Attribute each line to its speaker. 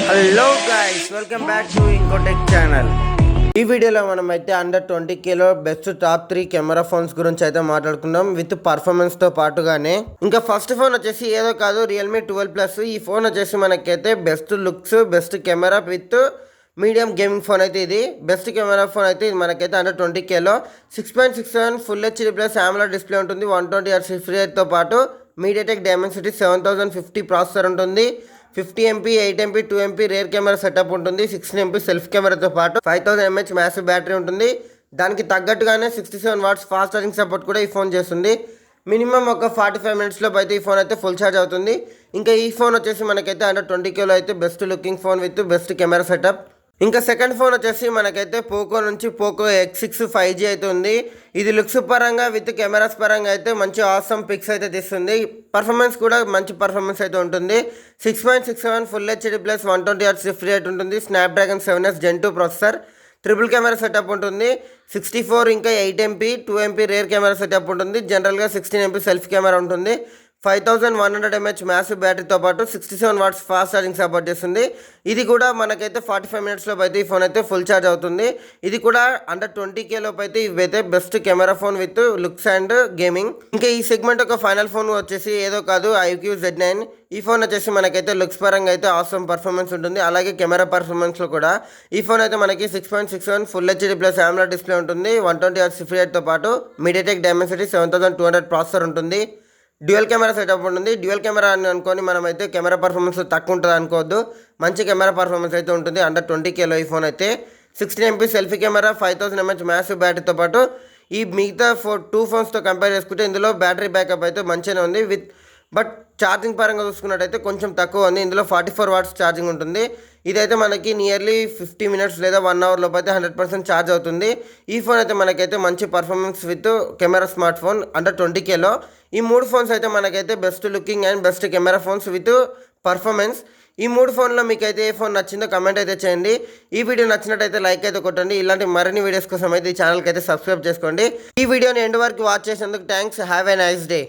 Speaker 1: Hello guys, welcome back to ఇంకోటెక్ channel. ఈ వీడియోలో మనం అయితే అండర్ 20Kలో బెస్ట్ టాప్ 3 కెమెరా ఫోన్స్ గురించి అయితే మాట్లాడుకుందాం విత్ పర్ఫార్మెన్స్తో పాటుగానే. ఇంకా ఫస్ట్ ఫోన్ వచ్చేసి ఏదో కాదు, రియల్మీ 12 ఈ ఫోన్ వచ్చేసి మనకైతే best looks, best camera with medium gaming phone అయితే ఇది. బెస్ట్ కెమెరా ఫోన్ అయితే ఇది మనకైతే అండర్ 20Kలో 6.67 full HD plus AMOLED display ఉంటుంది. 120Hz రిఫ్రెష్ రేట్తో పాటు మీడియాటెక్ డైమెన్సిటీ 7050 ప్రాసెసర్ ఉంటుంది. 50MP, 8MP, 2MP rear camera setup ఉంటుంది. 16MP సెల్ఫ్ కెమెరాతో పాటు 5000 mAh మ్యాసివ్ బ్యాటరీ ఉంటుంది. దానికి తగ్గట్టుగానే 67 వాట్స్ ఫాస్ట్ ఛార్జింగ్ సపోర్ట్ కూడా ఈ ఫోన్ చేస్తుంది. మినిమం ఒక 45 మినిట్స్లో అయితే ఈ ఫోన్ అయితే ఫుల్ ఛార్జ్ అవుతుంది. ఇంకా ఈ ఫోన్ వచ్చేసి మనకైతే అండర్ 20Kలో అయితే best looking phone with best camera setup. ఇంకా సెకండ్ ఫోన్ వచ్చేసి మనకైతే పోకో నుంచి పోకో X6 5G అయితే ఉంది. ఇది లుక్స్ పరంగా విత్ కెమెరాస్ పరంగా అయితే మంచి ఆసమ్ పిక్స్ అయితే తీస్తుంది. పర్ఫార్మెన్స్ కూడా మంచి పర్ఫార్మెన్స్ అయితే ఉంటుంది. 6.67 full HD plus 120Hz refresh rate ఉంటుంది. Snapdragon 7S Gen 2 processor, triple camera setup ఉంటుంది. 64 ఇంకా 8MP 2MP rear camera setup ఉంటుంది. జనరల్గా 16MP సెల్ఫ్ కెమెరా ఉంటుంది. 5100 mAh మ్యాసివ్ బ్యాటరీతో పాటు 67 వాట్స్ ఫాస్ట్ ఛార్జింగ్ సపోర్ట్ చేస్తుంది. ఇది కూడా మనకైతే 45 మినిట్స్లో అయితే ఈ ఫోన్ అయితే ఫుల్ ఛార్జ్ అవుతుంది. ఇది కూడా అండర్ 20Kలో అయితే ఇవైతే best camera phone with looks and gaming. ఇంకా ఈ సెగ్మెంట్ ఒక ఫైనల్ ఫోన్ వచ్చేసి ఏదో కాదు, iQOO Z9. ఈ ఫోన్ వచ్చేసి మనకైతే లుక్స్ పరంగా అయితే ఆసమ్ పర్ఫార్మెన్స్ ఉంటుంది. అలాగే కెమెరా పర్ఫార్మెన్స్లో కూడా ఈ ఫోన్ అయితే మనకి 6.67 full HD plus AMOLED display ఉంటుంది. 120Hz రిఫ్రెష్ రేట్తో పాటు మీడియాటెక్ డైమెన్సిటీ 7200 ప్రాసెసర్ ఉంటుంది. డ్యూయల్ కెమెరా సెటప్ ఉంటుంది. డ్యూయల్ కెమెరా అని అనుకొని మనం అయితే కెమెరా పర్ఫార్మెన్స్ తక్కువ ఉంటుంది అనుకోవద్దు. మంచి కెమెరా పర్ఫార్మెన్స్ అయితే ఉంటుంది అండర్ 20Kలో ఈ ఫోన్ అయితే. 16MP selfie camera, 5000 mAh massive బ్యాటరీతో పాటు ఈ మిగతా 2 ఫోన్స్తో కంపేర్ చేసుకుంటే ఇందులో బ్యాటరీ బ్యాకప్ అయితే మంచిగానే ఉంది. బట్ ఛార్జింగ్ పరంగా చూసుకున్నట్టయితే కొంచెం తక్కువ ఉంది. ఇందులో 44 వాట్స్ ఛార్జింగ్ ఉంటుంది. ఇదైతే మనకి నియర్లీ 50 మినిట్స్ లేదా 1 అవర్ లోపు అయితే 100% ఛార్జ్ అవుతుంది. ఈ ఫోన్ అయితే మనకైతే మంచి performance with camera smartphone under 20Kలో. ఈ 3 ఫోన్స్ అయితే మనకైతే best looking and best camera phones with performance. ఈ 3 ఫోన్లో మీకు అయితే ఏ ఫోన్ నచ్చిందో కమెంట్ అయితే చేయండి. ఈ వీడియో నచ్చినట్టయితే లైక్ అయితే కొట్టండి. ఇలాంటి మరిన్ని వీడియోస్ కోసం అయితే ఈ ఛానల్కి అయితే సబ్స్క్రైబ్ చేసుకోండి. ఈ వీడియోని ఎండ్ వరకు వాచ్ చేసినందుకు thanks. Have a nice day.